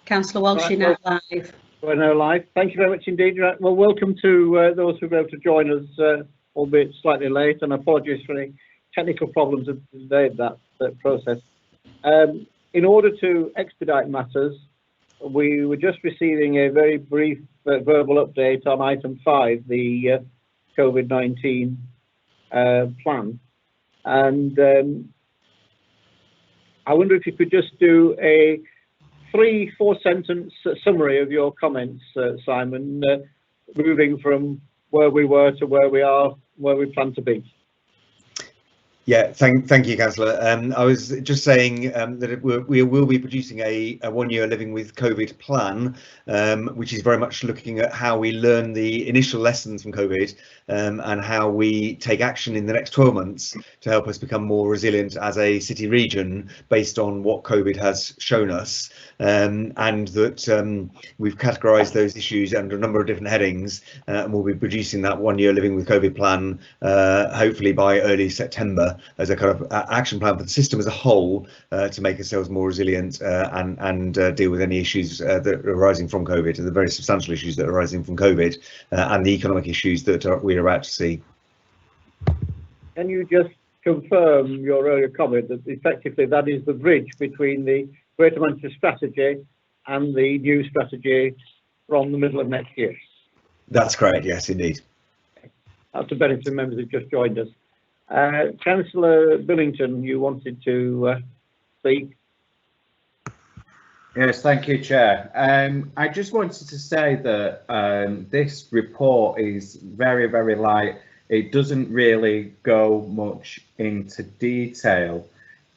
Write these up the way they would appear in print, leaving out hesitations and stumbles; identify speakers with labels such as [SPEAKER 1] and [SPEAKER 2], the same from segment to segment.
[SPEAKER 1] Councillor Walsh, you're now live.
[SPEAKER 2] We're now live. Thank you very much indeed. Right, well, welcome to those who are able to join us, albeit slightly late, and apologies for any technical problems that delayed that process. In order to expedite matters, we were just receiving a very brief verbal update on item 5, the COVID-19 plan. And I wonder if you could just do a 3-4 sentence summary of your comments, Simon, moving from where we were to where we are, where we plan to be.
[SPEAKER 3] Yeah, thank you, Councillor. I was just saying that we will be producing a 1-year living with COVID plan, which is very much looking at how we learn the initial lessons from COVID and how we take action in the next 12 months to help us become more resilient as a city region based on what COVID has shown us, and that we've categorised those issues under a number of different headings, and we'll be producing that 1-year living with COVID plan hopefully by early September, as a kind of action plan for the system as a whole to make ourselves more resilient and deal with any issues that are arising from COVID, the very substantial issues that are arising from COVID, and the economic issues that we're about to see.
[SPEAKER 2] Can you just confirm your earlier comment that effectively that is the bridge between the Greater Manchester strategy and the new strategy from the middle of next year?
[SPEAKER 3] That's correct, yes, indeed.
[SPEAKER 2] That's the benefit of members who've just joined us. Councillor Billington, you wanted to speak.
[SPEAKER 4] Yes, thank you, Chair. I just wanted to say that this report is very, very light. It doesn't really go much into detail.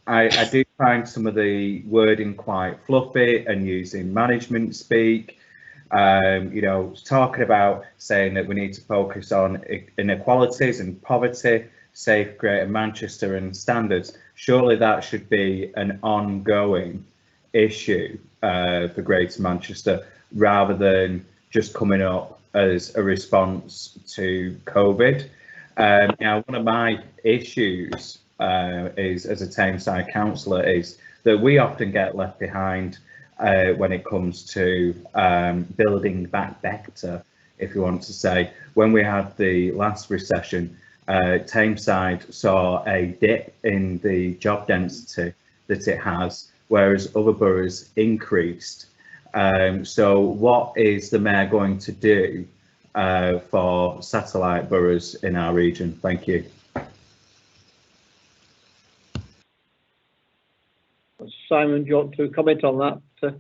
[SPEAKER 4] I do find some of the wording quite fluffy and using management speak. You know, talking about saying that we need to focus on inequalities and poverty, safe Greater Manchester and standards. Surely that should be an ongoing issue for Greater Manchester, rather than just coming up as a response to COVID. Now, one of my issues is, as a Tameside councillor, is that we often get left behind when it comes to building back better, if you want to say. When we had the last recession, Tameside saw a dip in the job density that it has, whereas other boroughs increased. So what is the Mayor going to do for satellite boroughs in our region? Thank you.
[SPEAKER 2] Simon, do you want to comment on that?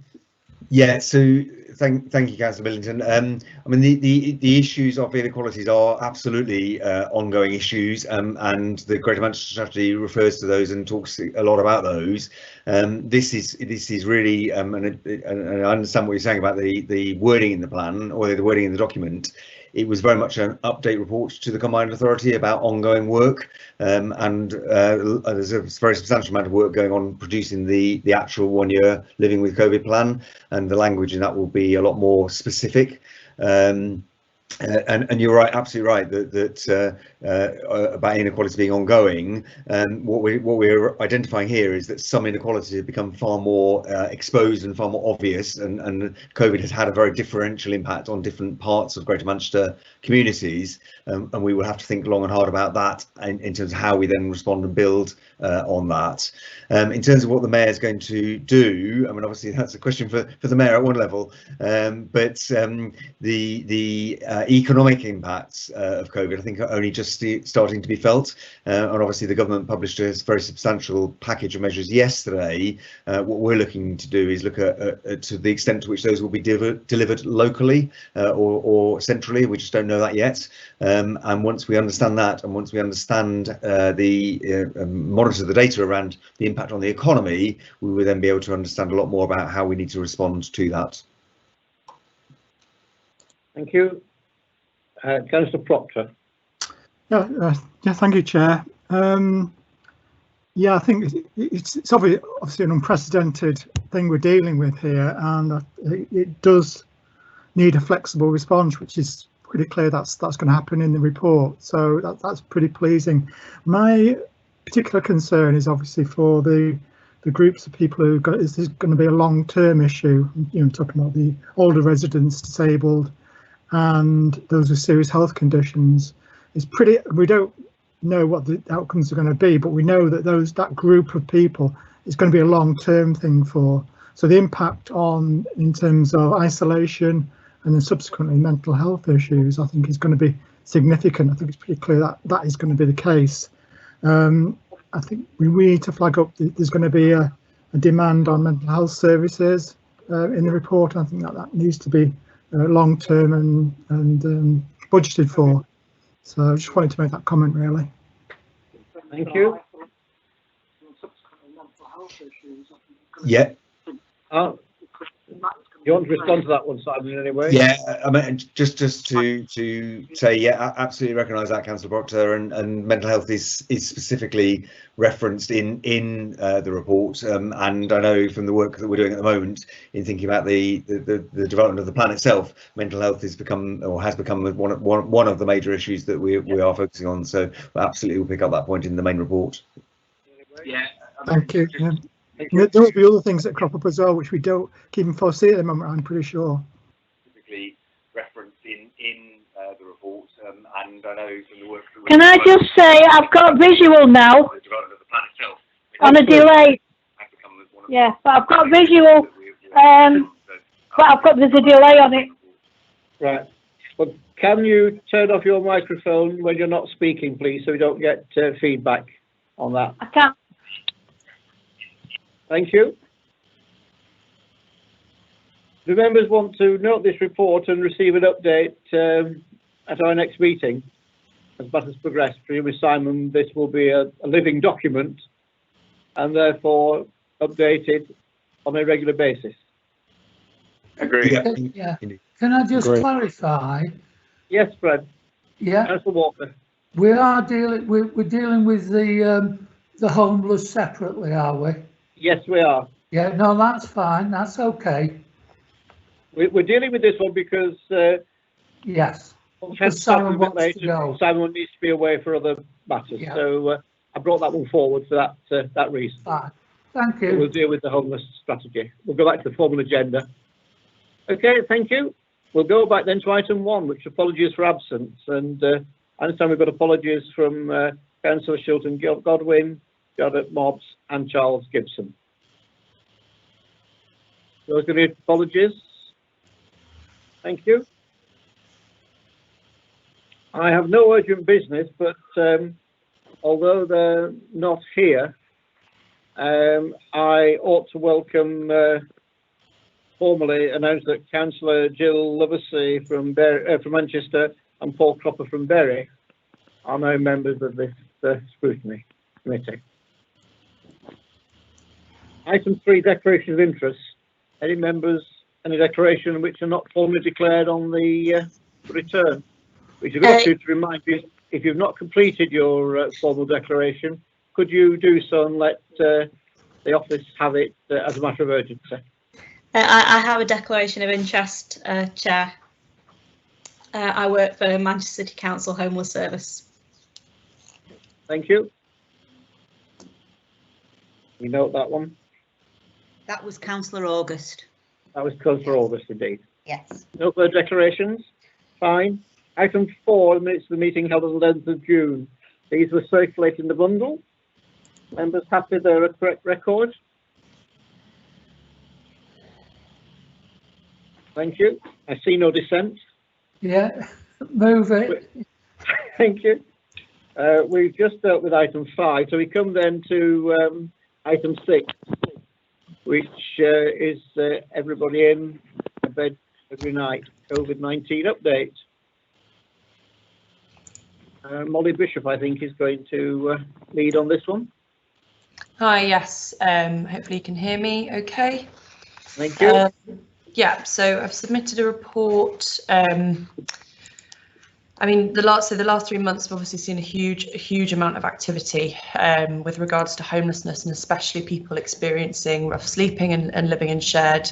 [SPEAKER 3] Yeah, so thank you, Councillor Billington. I mean, the issues of inequalities are absolutely ongoing issues, and the Greater Manchester strategy refers to those and talks a lot about those. This is really, and I understand what you're saying about the wording in the plan, or the wording in the document. It was very much an update report to the Combined Authority about ongoing work, and there's a very substantial amount of work going on producing the actual 1-year living with COVID plan, and the language in that will be a lot more specific. And you're right, absolutely right, that about inequality being ongoing. What we're identifying here is that some inequalities have become far more exposed and far more obvious, and COVID has had a very differential impact on different parts of Greater Manchester communities, and we will have to think long and hard about that in terms of how we then respond and build on that. In terms of what the Mayor is going to do, I mean, obviously that's a question for the Mayor at one level, but the economic impacts of COVID, I think, are only just starting to be felt, and obviously the government published a very substantial package of measures yesterday. What we're looking to do is look at to the extent to which those will be delivered locally or centrally. We just don't know that yet, and once we understand that, and once we understand monitor the data around the impact on the economy, we will then be able to understand a lot more about how we need to respond to that.
[SPEAKER 2] Thank you. Councillor Proctor.
[SPEAKER 5] Yeah, thank you, Chair. Yeah, I think it's obviously an unprecedented thing we're dealing with here, and it does need a flexible response, which is pretty clear that's going to happen in the report. So that's pretty pleasing. My particular concern is obviously for the the groups of people who got, is this going to be a long-term issue? You know, talking about the older residents, disabled, and those with serious health conditions. It's pretty. We don't know what the outcomes are going to be, but we know that that group of people is going to be a long-term thing for. So the impact on, in terms of isolation and then subsequently mental health issues, I think is going to be significant. I think it's pretty clear that that is going to be the case. I think we need to flag up that there's going to be a demand on mental health services in the report. I think that needs to be long-term and budgeted for. So I just wanted to make that comment, really.
[SPEAKER 2] Thank you.
[SPEAKER 3] Yeah.
[SPEAKER 2] You want to respond to that one, Simon, in any way?
[SPEAKER 3] Yeah, I mean, just to say, yeah, I absolutely recognise that, Councillor Proctor, and mental health is specifically referenced in the report, and I know from the work that we're doing at the moment in thinking about the development of the plan itself, mental health has become one of the major issues that we are focusing on. So absolutely, we'll pick up that point in the main report.
[SPEAKER 2] Yeah.
[SPEAKER 5] Thank you. Yeah. There will be other things that crop up as well, which we don't even foresee at the moment, I'm pretty sure.
[SPEAKER 3] Typically referenced in the report, and I know from the work that
[SPEAKER 6] Can I just say, I've got visual now
[SPEAKER 3] the development of the plan itself
[SPEAKER 6] on a delay.
[SPEAKER 3] has become one of
[SPEAKER 6] Yeah, but I've got visual, but there's a delay on it.
[SPEAKER 2] Right. Well, can you turn off your microphone when you're not speaking, please, so we don't get feedback on that?
[SPEAKER 6] I can't.
[SPEAKER 2] Thank you. Do members want to note this report and receive an update at our next meeting as matters progress? Presumably, Simon, this will be a living document and therefore updated on a regular basis.
[SPEAKER 3] Agree.
[SPEAKER 7] Yeah. Can I just clarify?
[SPEAKER 2] Yes, Fred.
[SPEAKER 7] Yeah.
[SPEAKER 2] Councillor Walker.
[SPEAKER 7] We are dealing. We're dealing with the homeless separately, are we?
[SPEAKER 2] Yes, we are.
[SPEAKER 7] Yeah. No, that's fine. That's okay.
[SPEAKER 2] We're dealing with this one because
[SPEAKER 7] Yes.
[SPEAKER 2] Simon
[SPEAKER 7] wants to go.
[SPEAKER 2] Simon needs to be away for other matters.
[SPEAKER 7] Yeah.
[SPEAKER 2] So I brought that one forward for that reason.
[SPEAKER 7] Fine. Thank
[SPEAKER 2] We'll
[SPEAKER 7] you.
[SPEAKER 2] deal with the homeless strategy. We'll go back to the formal agenda. Okay, thank you. We'll go back then to item 1, which apologies for absence. And I understand we've got apologies from Councillor Shilton Godwin, Jarlath Mobbs and Charles Gibson. Those going to be apologies? Thank you. I have no urgent business, but although they're not here, I ought to welcome, formally announce that Councillor Jill Loversey from Manchester and Paul Cropper from Bury are now members of this scrutiny committee. Item 3, declaration of interest. Any members, any declaration which are not formally declared on the return? Which I've got to remind you, if you've not completed your formal declaration, could you do so and let the office have it as a matter of urgency?
[SPEAKER 1] I have a declaration of interest, Chair. I work for Manchester City Council Homeless Service.
[SPEAKER 2] Thank you. You note that one?
[SPEAKER 8] That was Councillor August.
[SPEAKER 2] That was Councillor August, indeed.
[SPEAKER 8] Yes.
[SPEAKER 2] No further declarations? Fine. Item 4, minutes of the meeting held on the 11th of June. These were circulated in the bundle. Members happy they're a correct record? Thank you. I see no dissent.
[SPEAKER 7] Yeah. Move it.
[SPEAKER 2] Thank you. We've just dealt with item 5, so we come then to item 6, which is everybody in bed every night, COVID-19 update. Molly Bishop, I think, is going to lead on this one.
[SPEAKER 9] Hi, yes, hopefully you can hear me okay.
[SPEAKER 2] Thank you.
[SPEAKER 9] Yeah, so I've submitted a report. I mean, the last 3 months have obviously seen a huge amount of activity with regards to homelessness, and especially people experiencing rough sleeping and living in shared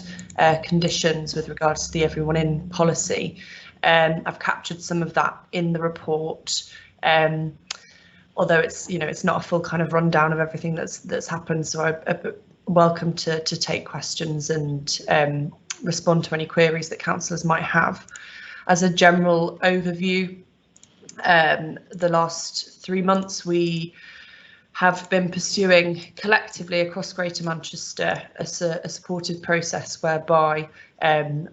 [SPEAKER 9] conditions with regards to the Everyone In policy. I've captured some of that in the report, although it's not a full kind of rundown of everything that's happened. So welcome to take questions and respond to any queries that councillors might have. As a general overview, the last 3 months we have been pursuing collectively across Greater Manchester a supported process whereby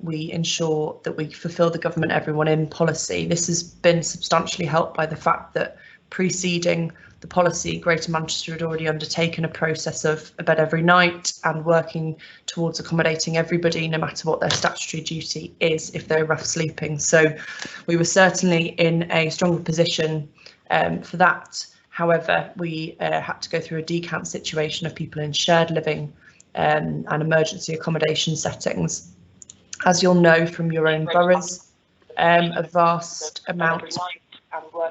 [SPEAKER 9] we ensure that we fulfil the government everyone in policy. This has been substantially helped by the fact that preceding the policy, Greater Manchester had already undertaken a process of a bed every night and working towards accommodating everybody, no matter what their statutory duty is, if they're rough sleeping. So we were certainly in a stronger position for that. However, we had to go through a decant situation of people in shared living and emergency accommodation settings. As you'll know from your own boroughs, a vast amount.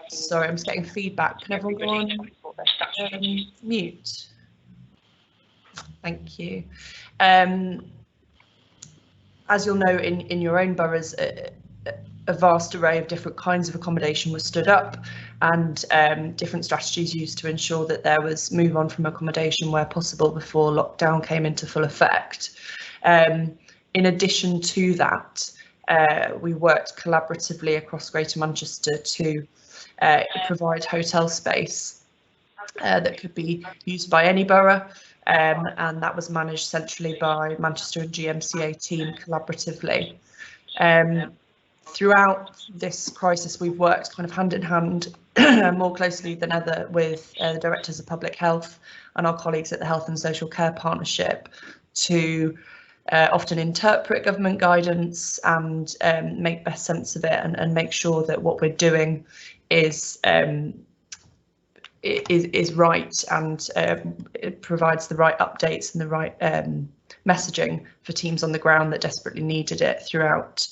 [SPEAKER 9] Sorry, I'm just getting feedback. Can everyone go on mute? Thank you. As you'll know, in your own boroughs, a vast array of different kinds of accommodation was stood up and different strategies used to ensure that there was move on from accommodation where possible before lockdown came into full effect. In addition to that, we worked collaboratively across Greater Manchester to provide hotel space that could be used by any borough, and that was managed centrally by Manchester and GMCA team collaboratively. Throughout this crisis, we've worked kind of hand in hand more closely than ever with the Directors of Public Health and our colleagues at the Health and Social Care Partnership to often interpret government guidance and make best sense of it and make sure that what we're doing is right and it provides the right updates and the right messaging for teams on the ground that desperately needed it throughout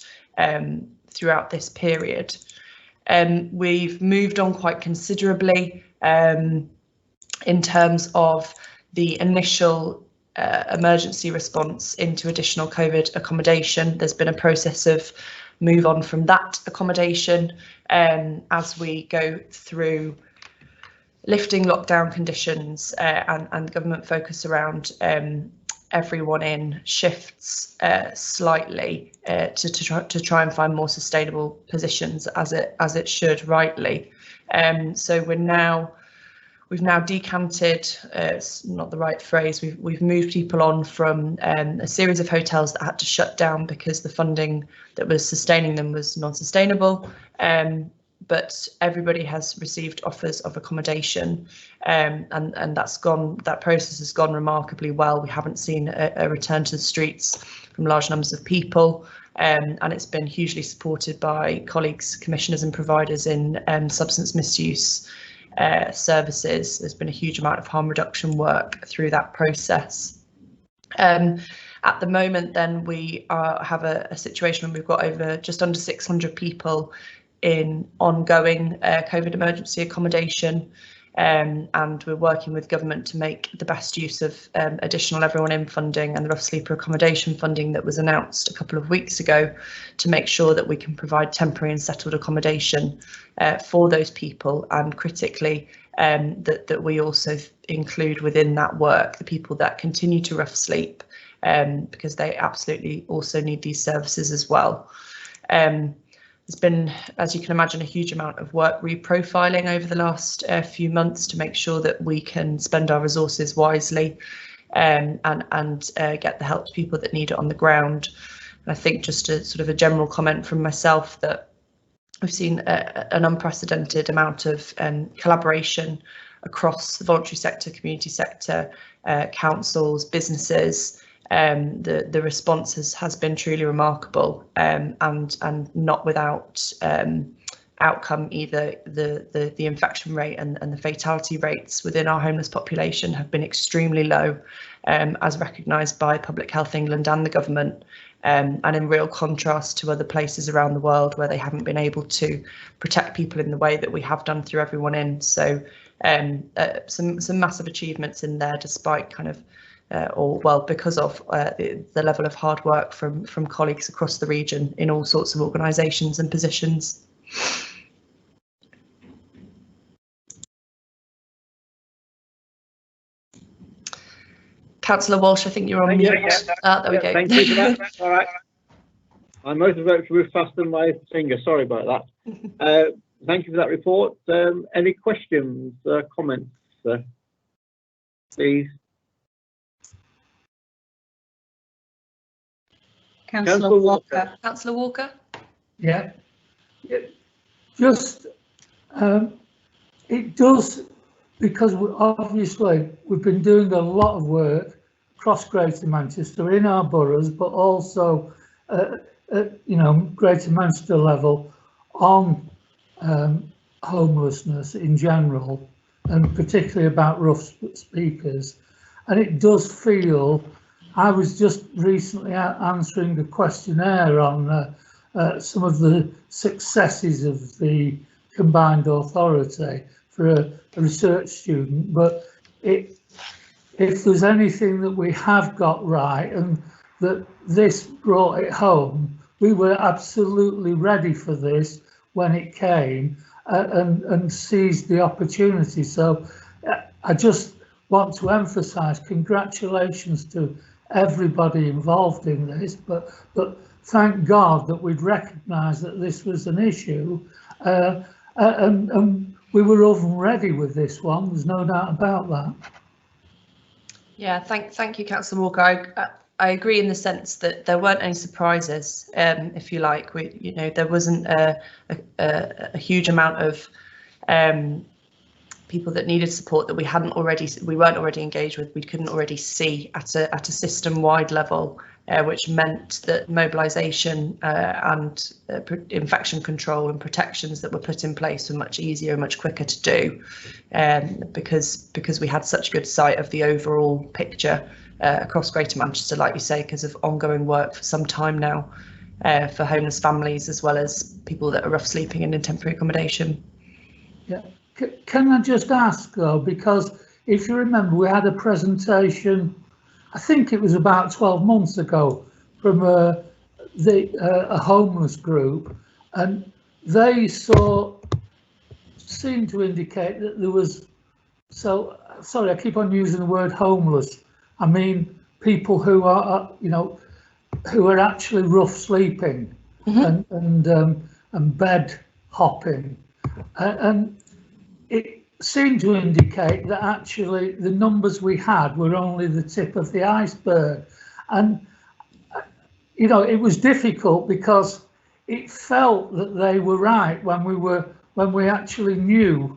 [SPEAKER 9] this period. We've moved on quite considerably in terms of the initial emergency response into additional COVID accommodation. There's been a process of move on from that accommodation as we go through lifting lockdown conditions and government focus around everyone in shifts slightly to try and find more sustainable positions as it should rightly. So we've now decanted, it's not the right phrase, we've moved people on from a series of hotels that had to shut down because the funding that was sustaining them was non-sustainable. But everybody has received offers of accommodation, and that process has gone remarkably well. We haven't seen a return to the streets from large numbers of people, and it's been hugely supported by colleagues, commissioners and providers in substance misuse services. There's been a huge amount of harm reduction work through that process. At the moment then we have a situation where we've got over just under 600 people in ongoing COVID emergency accommodation, and we're working with government to make the best use of additional everyone in funding and the rough sleeper accommodation funding that was announced a couple of weeks ago to make sure that we can provide temporary and settled accommodation for those people, and critically that we also include within that work the people that continue to rough sleep, because they absolutely also need these services as well. There's been, as you can imagine, a huge amount of work reprofiling over the last few months to make sure that we can spend our resources wisely and get the help to people that need it on the ground. And I think just a sort of a general comment from myself that we've seen an unprecedented amount of collaboration across the voluntary sector, community sector, councils, businesses. The response has been truly remarkable, and not without outcome either. The infection rate and the fatality rates within our homeless population have been extremely low, as recognised by Public Health England and the government, and in real contrast to other places around the world where they haven't been able to protect people in the way that we have done through everyone in. So some massive achievements in there, despite kind of because of the level of hard work from colleagues across the region in all sorts of organisations and positions. Councillor Walsh, I think you're on mute. There we go.
[SPEAKER 2] Thank you for that. All right. My motor vote moved faster than my finger. Sorry about that. Thank you for that report. Any questions, comments, please?
[SPEAKER 8] Councillor Walker.
[SPEAKER 9] Councillor Walker?
[SPEAKER 7] Yeah. Just, it does, because obviously we've been doing a lot of work across Greater Manchester in our boroughs, but also you know, Greater Manchester level on homelessness in general, and particularly about rough speakers. And it does feel, I was just recently answering a questionnaire on some of the successes of the combined authority for a research student, but if there's anything that we have got right, and that this brought it home, we were absolutely ready for this when it came, and seized the opportunity. So I just want to emphasise congratulations to everybody involved in this, but thank God that we'd recognised that this was an issue, and we were oven ready with this one. There's no doubt about that.
[SPEAKER 9] Yeah, thank you, Councillor Walker. I agree in the sense that there weren't any surprises, if you like. There wasn't a huge amount of people that needed support that we weren't already engaged with. We couldn't already see at a system-wide level, which meant that mobilisation and infection control and protections that were put in place were much easier and much quicker to do, because we had such good sight of the overall picture across Greater Manchester, like you say, because of ongoing work for some time now for homeless families as well as people that are rough sleeping and in temporary accommodation.
[SPEAKER 7] Yeah. Can I just ask though, because if you remember, we had a presentation, I think it was about 12 months ago, from a homeless group, and they seemed to indicate that there was, sorry, I keep on using the word homeless. I mean, people who are, who are actually rough sleeping, and bed hopping, and it seemed to indicate that actually the numbers we had were only the tip of the iceberg. And it was difficult because it felt that they were right when we actually knew,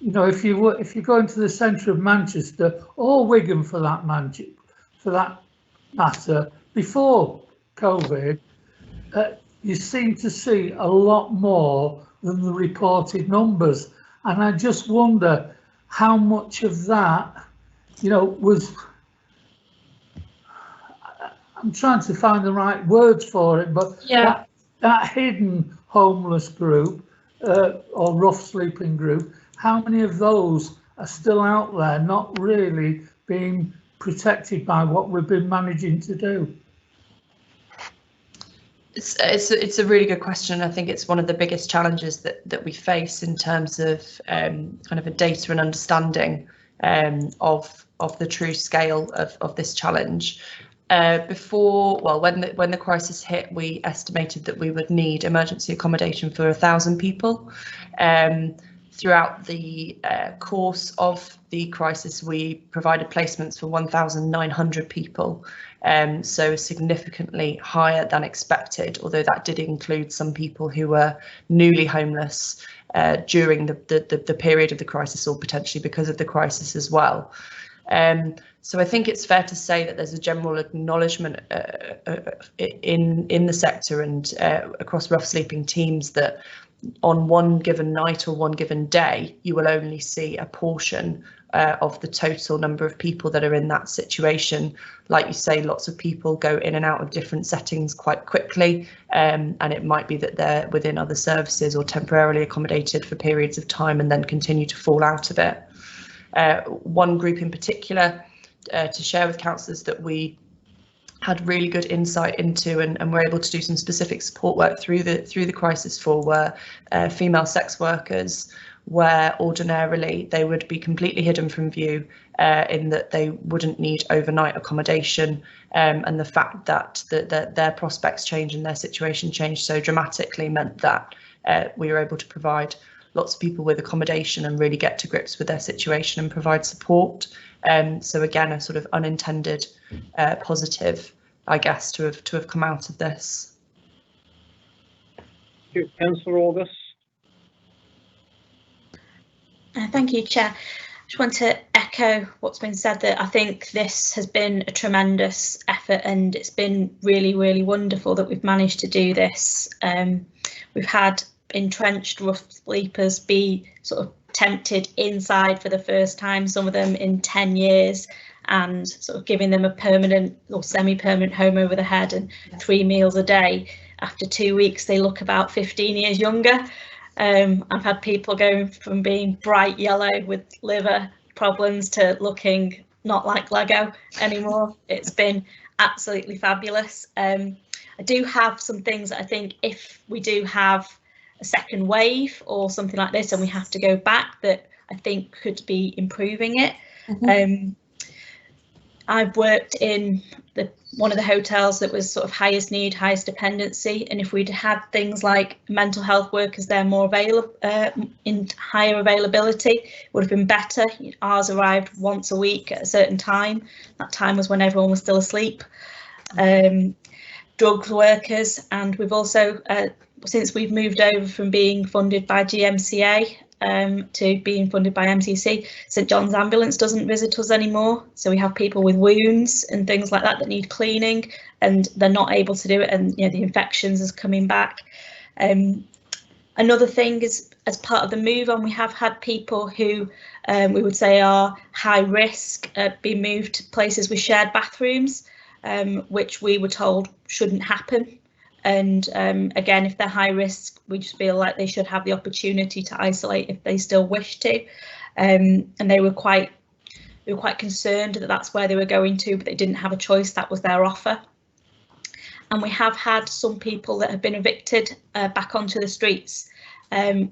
[SPEAKER 7] if you go into the centre of Manchester, or Wigan for that matter, before COVID, you seem to see a lot more than the reported numbers. And I just wonder how much of that, was, I'm trying to find the right words for it, but yeah, that hidden homeless group or rough sleeping group, how many of those are still out there not really being protected by what we've been managing to do?
[SPEAKER 9] It's a really good question. I think it's one of the biggest challenges that we face in terms of kind of a data and understanding of the true scale of this challenge. When the crisis hit, we estimated that we would need emergency accommodation for 1,000 people. Throughout the course of the crisis, we provided placements for 1,900 people. So significantly higher than expected, although that did include some people who were newly homeless during the period of the crisis, or potentially because of the crisis as well. So I think it's fair to say that there's a general acknowledgement in the sector and across rough sleeping teams that on one given night or one given day, you will only see a portion of the total number of people that are in that situation. Like you say, lots of people go in and out of different settings quite quickly, and it might be that they're within other services or temporarily accommodated for periods of time and then continue to fall out of it. One group in particular to share with councillors that we had really good insight into and were able to do some specific support work through the crisis for were female sex workers, where ordinarily they would be completely hidden from view, in that they wouldn't need overnight accommodation, and the fact that their prospects change and their situation changed so dramatically meant that we were able to provide lots of people with accommodation and really get to grips with their situation and provide support. So again, a sort of unintended positive, I guess, to have come out of this.
[SPEAKER 2] Thank you, Councillor August.
[SPEAKER 1] Thank you, Chair. I just want to echo what's been said, that I think this has been a tremendous effort and it's been really, really wonderful that we've managed to do this. We've had entrenched rough sleepers be sort of tempted inside for the first time, some of them in 10 years, and sort of giving them a permanent or semi-permanent home over the head and 3 meals a day. After 2 weeks, they look about 15 years younger. I've had people going from being bright yellow with liver problems to looking not like Lego anymore. It's been absolutely fabulous. I do have some things that I think if we do have a second wave or something like this and we have to go back, that I think could be improving it. I've worked in one of the hotels that was sort of highest need, highest dependency, and if we'd had things like mental health workers there more available, in higher availability, it would have been better. Ours arrived once a week at a certain time. That time was when everyone was still asleep. Drugs workers, and we've also, since we've moved over from being funded by GMCA to being funded by MCC, St John's Ambulance doesn't visit us anymore. So we have people with wounds and things like that that need cleaning, and they're not able to do it, and the infections is coming back. Another thing is, as part of the move on, we have had people who we would say are high risk be moved to places with shared bathrooms, which we were told shouldn't happen. And again, if they're high risk, we just feel like they should have the opportunity to isolate if they still wish to. And they were quite concerned that that's where they were going to, but they didn't have a choice. That was their offer. And we have had some people that have been evicted back onto the streets,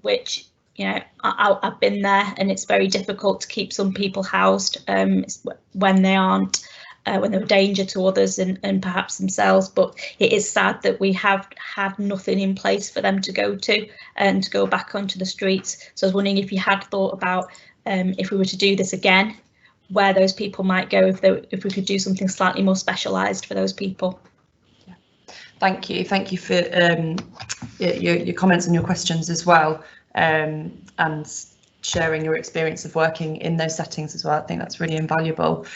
[SPEAKER 1] which, I've been there, and it's very difficult to keep some people housed when they aren't. When they're a danger to others and perhaps themselves, but it is sad that we have had nothing in place for them to go to and to go back onto the streets. So I was wondering if you had thought about, if we were to do this again, where those people might go, if we could do something slightly more specialised for those people.
[SPEAKER 9] Yeah. Thank you for your comments and your questions as well, and sharing your experience of working in those settings as well. I think that's really invaluable.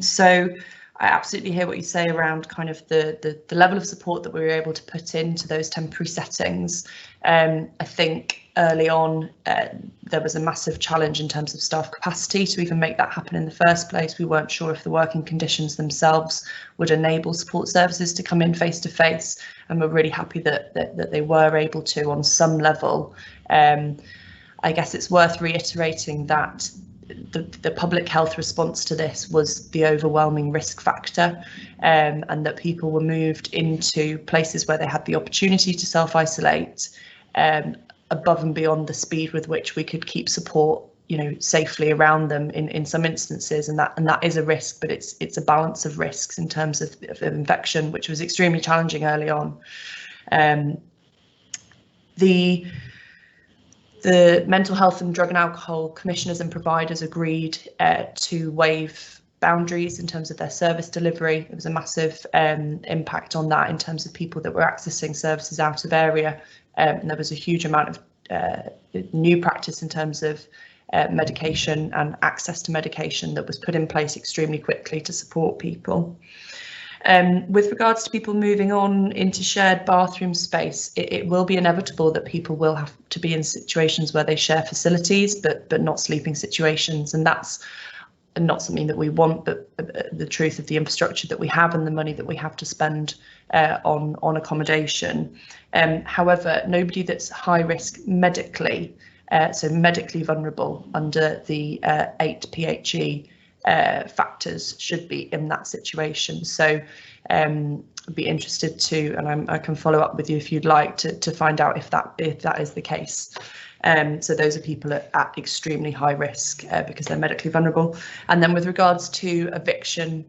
[SPEAKER 9] So I absolutely hear what you say around kind of the level of support that we were able to put into those temporary settings. I think early on there was a massive challenge in terms of staff capacity to even make that happen in the first place. We weren't sure if the working conditions themselves would enable support services to come in face to face, and we're really happy that they were able to on some level. I guess it's worth reiterating that the public health response to this was the overwhelming risk factor, and that people were moved into places where they had the opportunity to self-isolate above and beyond the speed with which we could keep support safely around them in some instances, and that is a risk, but it's a balance of risks in terms of infection, which was extremely challenging early on. The Mental Health and Drug and Alcohol Commissioners and providers agreed to waive boundaries in terms of their service delivery. There was a massive impact on that in terms of people that were accessing services out of area, and there was a huge amount of new practice in terms of medication and access to medication that was put in place extremely quickly to support people. With regards to people moving on into shared bathroom space, it will be inevitable that people will have to be in situations where they share facilities, but not sleeping situations, and that's not something that we want, but the truth of the infrastructure that we have and the money that we have to spend on accommodation. However, nobody that's high risk medically, so medically vulnerable under the 8 PHE factors should be in that situation. So I'd be interested to, and I can follow up with you if you'd like to find out if that is the case. So those are people at extremely high risk because they're medically vulnerable. And then with regards to eviction,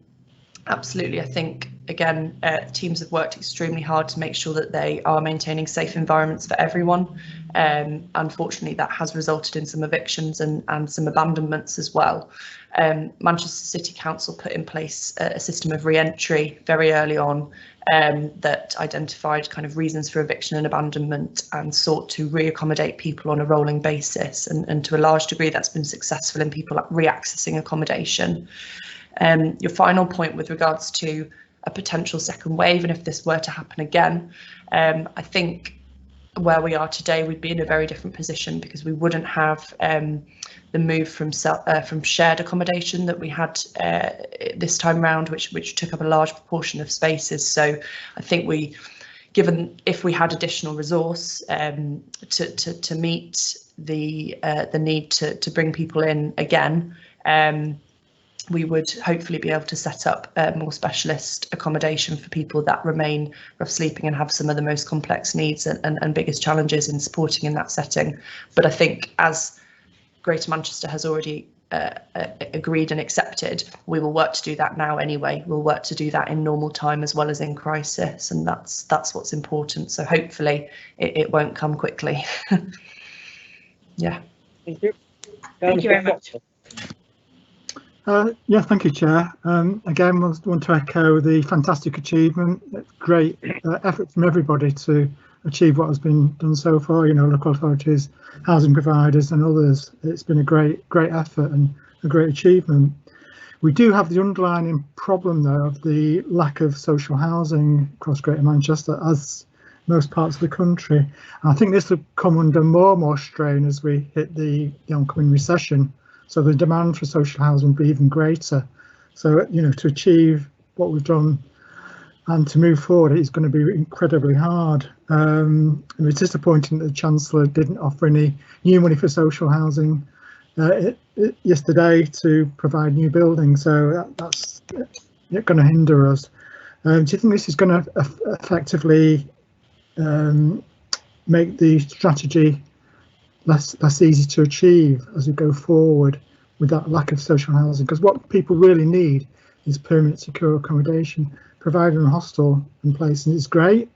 [SPEAKER 9] absolutely, I think, again, teams have worked extremely hard to make sure that they are maintaining safe environments for everyone. Unfortunately, that has resulted in some evictions and some abandonments as well. Manchester City Council put in place a system of re-entry very early on that identified kind of reasons for eviction and abandonment and sought to re-accommodate people on a rolling basis. And to a large degree, that's been successful in people re-accessing accommodation. Your final point with regards to a potential second wave, and if this were to happen again, I think where we are today, we'd be in a very different position because we wouldn't have the move from shared accommodation that we had this time round, which took up a large proportion of spaces. So I think given if we had additional resource to meet the need to bring people in again, we would hopefully be able to set up more specialist accommodation for people that remain rough sleeping and have some of the most complex needs and biggest challenges in supporting in that setting. But I think, as Greater Manchester has already agreed and accepted, we will work to do that now anyway. We'll work to do that in normal time as well as in crisis, and that's what's important. So hopefully it won't come quickly. Yeah.
[SPEAKER 2] Thank you.
[SPEAKER 1] Thank you very much.
[SPEAKER 5] Yeah, thank you, Chair. Again, I want to echo the fantastic achievement. Great effort from everybody to achieve what has been done so far. You know, local authorities, housing providers, and others. It's been a great effort and a great achievement. We do have the underlying problem, though, of the lack of social housing across Greater Manchester, as most parts of the country. And I think this will come under more and more strain as we hit the oncoming recession. So the demand for social housing will be even greater. So, you know, to achieve what we've done and to move forward, it's going to be incredibly hard. It's disappointing that the Chancellor didn't offer any new money for social housing yesterday to provide new buildings. So that's going to hinder us. Do you think this is going to effectively make the strategy less easy to achieve as we go forward with that lack of social housing? Because what people really need is permanent secure accommodation. Providing a hostel in place is great,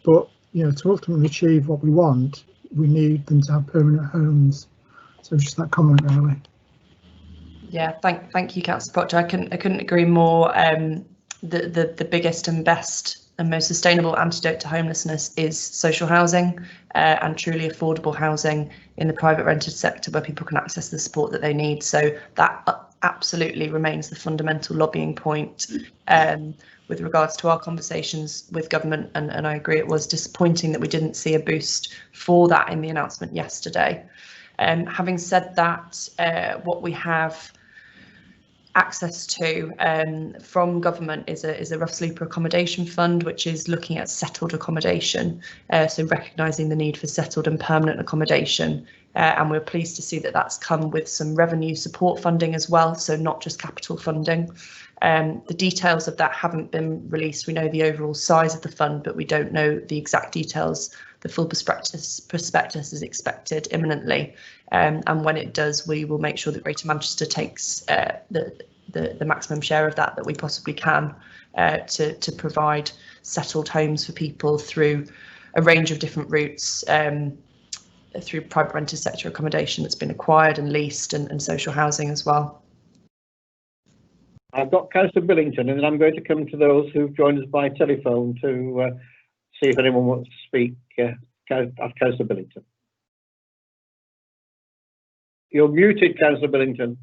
[SPEAKER 5] but you know, to ultimately achieve what we want, we need them to have permanent homes. So just that comment, really.
[SPEAKER 9] Yeah, thank you, Councillor Proctor. I couldn't agree more. The biggest and best and most sustainable antidote to homelessness is social housing and truly affordable housing in the private rented sector where people can access the support that they need. So that absolutely remains the fundamental lobbying point with regards to our conversations with government. And I agree, it was disappointing that we didn't see a boost for that in the announcement yesterday. Having said that, what we have access to from government is a rough sleeper accommodation fund, which is looking at settled accommodation, so recognising the need for settled and permanent accommodation, and we're pleased to see that that's come with some revenue support funding as well, so not just capital funding. The details of that haven't been released. We know the overall size of the fund, but we don't know the exact details. The full prospectus is expected imminently, and when it does, we will make sure that Greater Manchester takes the maximum share of that we possibly can to provide settled homes for people through a range of different routes, through private rented sector accommodation that's been acquired and leased, and social housing as well.
[SPEAKER 2] I've got Councillor Billington, and then I'm going to come to those who've joined us by telephone to see if anyone wants to speak. Councillor Billington. You're muted, Councillor Billington.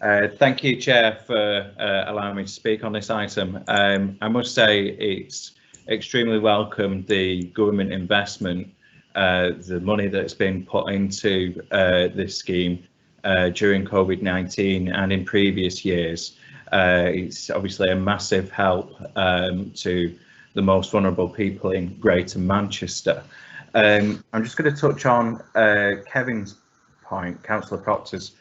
[SPEAKER 4] Thank you, Chair, for allowing me to speak on this item. I must say it's extremely welcome, the government investment, the money that's been put into this scheme during COVID-19 and in previous years. It's obviously a massive help to the most vulnerable people in Greater Manchester. I'm just going to touch on Kevin's point, Councillor Proctor's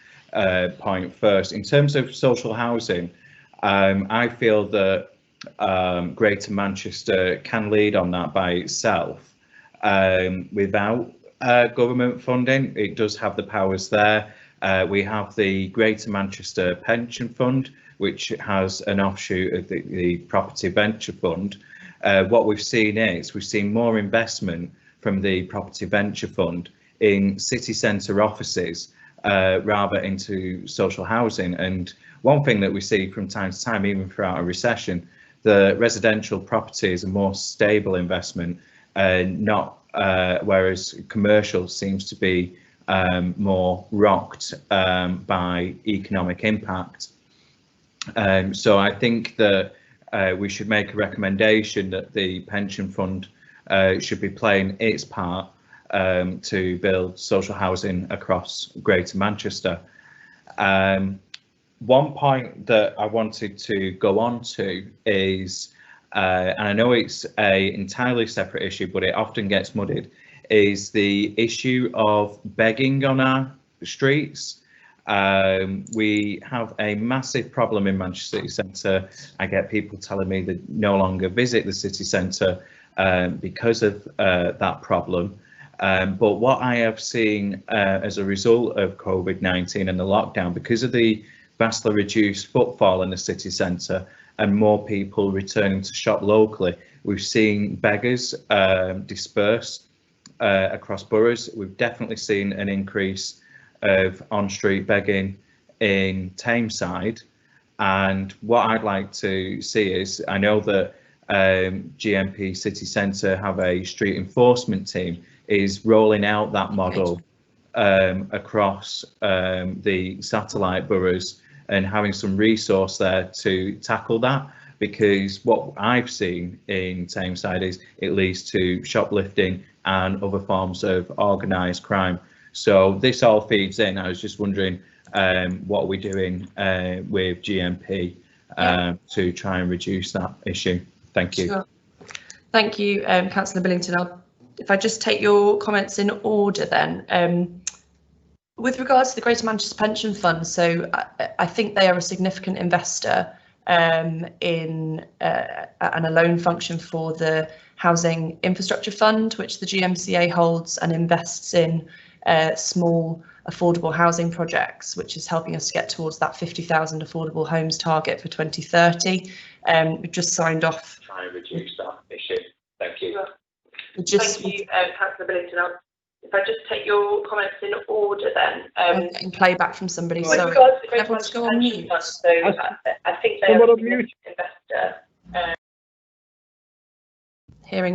[SPEAKER 4] point first. In terms of social housing, I feel that Greater Manchester can lead on that by itself. without government funding. It does have the powers there. We have the Greater Manchester Pension Fund, which has an offshoot of the Property Venture Fund. What we've seen more investment from the Property Venture Fund in city centre offices rather into social housing. And one thing that we see from time to time, even throughout a recession, the residential property is a more stable investment, whereas commercial seems to be more rocked by economic impact. So I think that we should make a recommendation that the pension fund should be playing its part to build social housing across Greater Manchester. One point that I wanted to go on to is, and I know it's an entirely separate issue, but it often gets muddied, is the issue of begging on our streets. We have a massive problem in Manchester City Centre. I get people telling me they no longer visit the city centre because of that problem. But what I have seen as a result of COVID-19 and the lockdown, because of the vastly reduced footfall in the city centre and more people returning to shop locally, we've seen beggars disperse across boroughs. We've definitely seen an increase of on-street begging in Tameside, and what I'd like to see is, I know that GMP City Centre have a street enforcement team, is rolling out that model across the satellite boroughs and having some resource there to tackle that, because what I've seen in Tameside is it leads to shoplifting and other forms of organised crime. So this all feeds in. I was just wondering what we're doing with GMP to try and reduce that issue. Thank you.
[SPEAKER 9] Sure. Thank you, Councillor Billington. If I just take your comments in order then. With regards to the Greater Manchester Pension Fund, so I think they are a significant investor in and a loan function for the Housing Infrastructure Fund, which the GMCA holds and invests in small affordable housing projects, which is helping us get towards that 50,000 affordable homes target for 2030. We've just signed off.
[SPEAKER 4] Try and reduce that issue. Thank you.
[SPEAKER 9] Thank you, Councillor Billington. If I just take your comments in order then. I'm getting playback from somebody, sorry. Everyone's go on mute. So I think they're an investor. Hearing.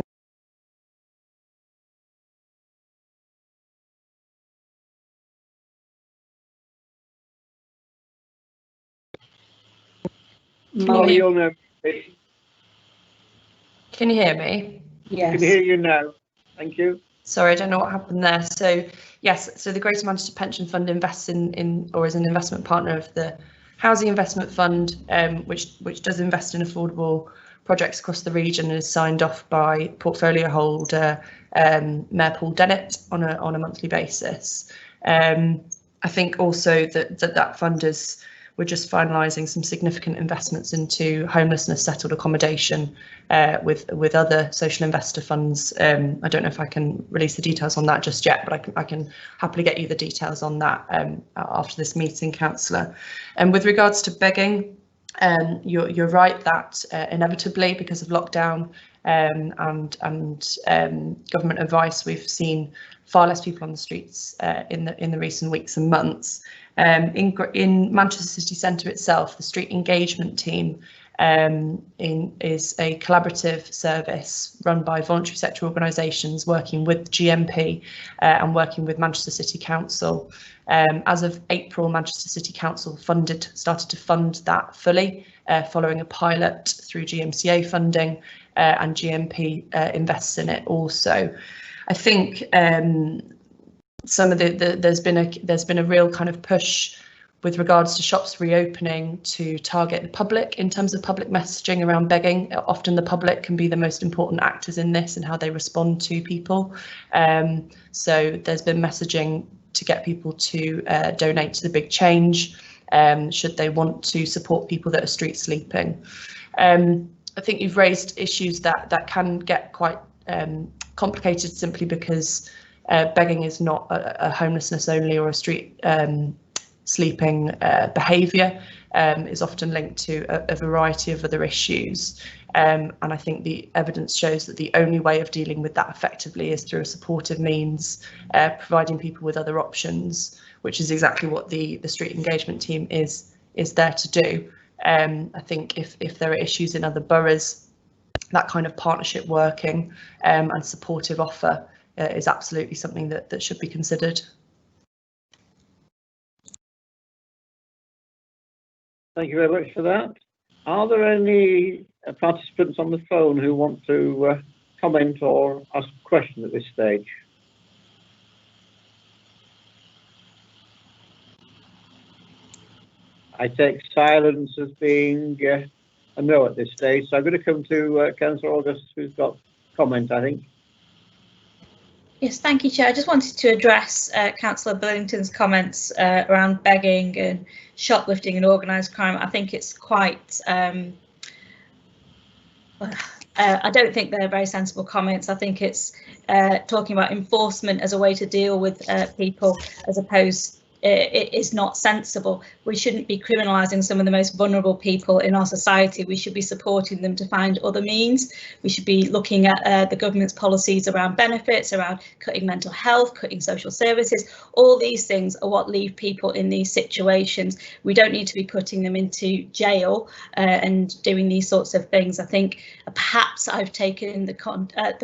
[SPEAKER 9] Can you hear me?
[SPEAKER 2] Yes. I can hear you now. Thank you.
[SPEAKER 9] Sorry, I don't know what happened there. So yes, so the Greater Manchester Pension Fund invests in or is an investment partner of the Housing Investment Fund, which does invest in affordable projects across the region and is signed off by portfolio holder Mayor Paul Dennett on a monthly basis. I think also that fund is, we're just finalising some significant investments into homelessness settled accommodation with other social investor funds. I don't know if I can release the details on that just yet, but I can happily get you the details on that after this meeting, Councillor. And with regards to begging, you're right that inevitably, because of lockdown and government advice, we've seen far less people on the streets in the recent weeks and months. In Manchester City Centre itself, the street engagement team is a collaborative service run by voluntary sector organisations working with GMP and working with Manchester City Council. As of April, Manchester City Council started to fund that fully, following a pilot through GMCA funding, and GMP invests in it also. I think some of there's been a real kind of push with regards to shops reopening to target the public in terms of public messaging around begging. Often the public can be the most important actors in this and how they respond to people. So there's been messaging to get people to donate to the big change should they want to support people that are street sleeping. I think you've raised issues that can get quite complicated simply because begging is not a homelessness only or a street sleeping behaviour. Is often linked to a variety of other issues. And I think the evidence shows that the only way of dealing with that effectively is through a supportive means, providing people with other options, which is exactly what the street engagement team is there to do. I think if there are issues in other boroughs, that kind of partnership working and supportive offer is absolutely something that should be considered.
[SPEAKER 2] Thank you very much for that. Are there any participants on the phone who want to comment or ask a question at this stage? I take silence as being a no at this stage. So I'm going to come to Councillor August, who's got comment, I think.
[SPEAKER 1] Yes, thank you, Chair. I just wanted to address Councillor Burlington's comments around begging and shoplifting and organised crime. I think it's quite, I don't think they're very sensible comments. I think it's talking about enforcement as a way to deal with people as opposed it is not sensible. We shouldn't be criminalising some of the most vulnerable people in our society. We should be supporting them to find other means. We should be looking at the government's policies around benefits, around cutting mental health, cutting social services. All these things are what leave people in these situations. We don't need to be putting them into jail and doing these sorts of things. I think perhaps I've taken the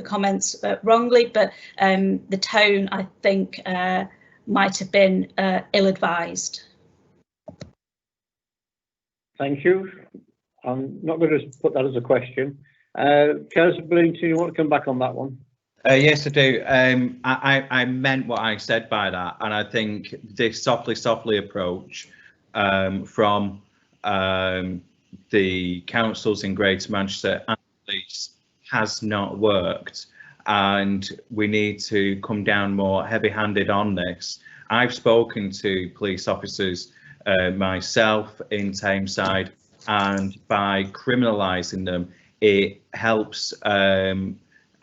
[SPEAKER 1] comments wrongly, but the tone, I think, might have been ill-advised. Thank
[SPEAKER 2] you. I'm not going to put that as a question. Councillor Burlington, you want to come back on that one?
[SPEAKER 4] Yes, I do. I meant what I said by that, and I think this softly approach from the councils in Greater Manchester and police has not worked. And we need to come down more heavy-handed on this. I've spoken to police officers myself in Tameside, and by criminalising them, it helps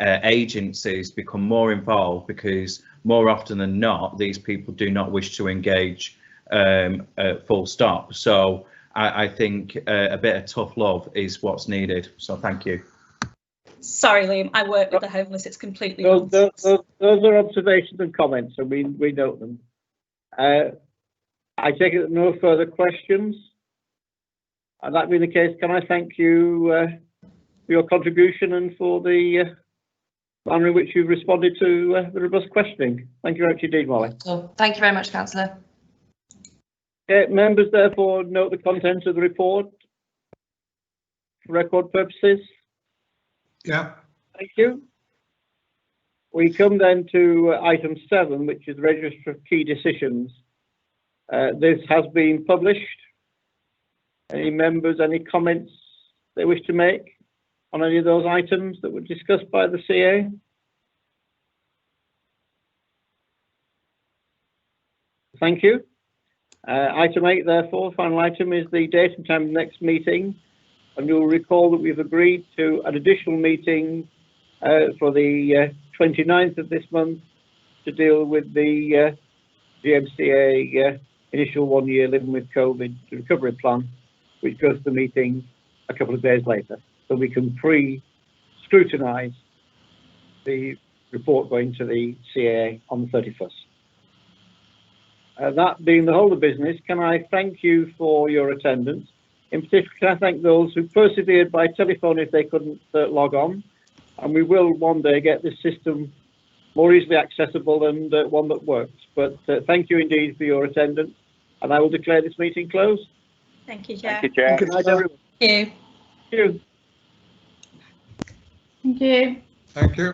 [SPEAKER 4] agencies become more involved, because more often than not, these people do not wish to engage full stop. So I think a bit of tough love is what's needed. So thank you.
[SPEAKER 1] Sorry, Liam, I work with the homeless. It's completely
[SPEAKER 2] those are observations and comments, and we note them. I take it that no further questions. And that being the case, can I thank you for your contribution and for the manner in which you've responded to the robust questioning. Thank you very much indeed, Molly.
[SPEAKER 9] Well, thank you very much, Councillor.
[SPEAKER 2] Okay, members therefore note the contents of the report for record purposes.
[SPEAKER 10] Yeah.
[SPEAKER 2] Thank you. We come then to item 7, which is the Register of Key Decisions. This has been published. Any members, any comments they wish to make on any of those items that were discussed by the CA? Thank you. Item 8, therefore, final item, is the date and time of the next meeting. And you'll recall that we've agreed to an additional meeting for the 29th of this month to deal with the GMCA initial 1-year living with COVID recovery plan, which goes to the meeting a couple of days later. So we can pre-scrutinise the report going to the CA on the 31st. That being the whole of business, can I thank you for your attendance? In particular, can I thank those who persevered by telephone if they couldn't log on? And we will one day get this system more easily accessible and one that works. But thank you indeed for your attendance, and I will declare this meeting closed.
[SPEAKER 1] Thank you, Chair.
[SPEAKER 2] Thank you, Chair. Good night, everyone.
[SPEAKER 1] Thank you.
[SPEAKER 2] Thank you.
[SPEAKER 1] Thank you.
[SPEAKER 10] Thank you.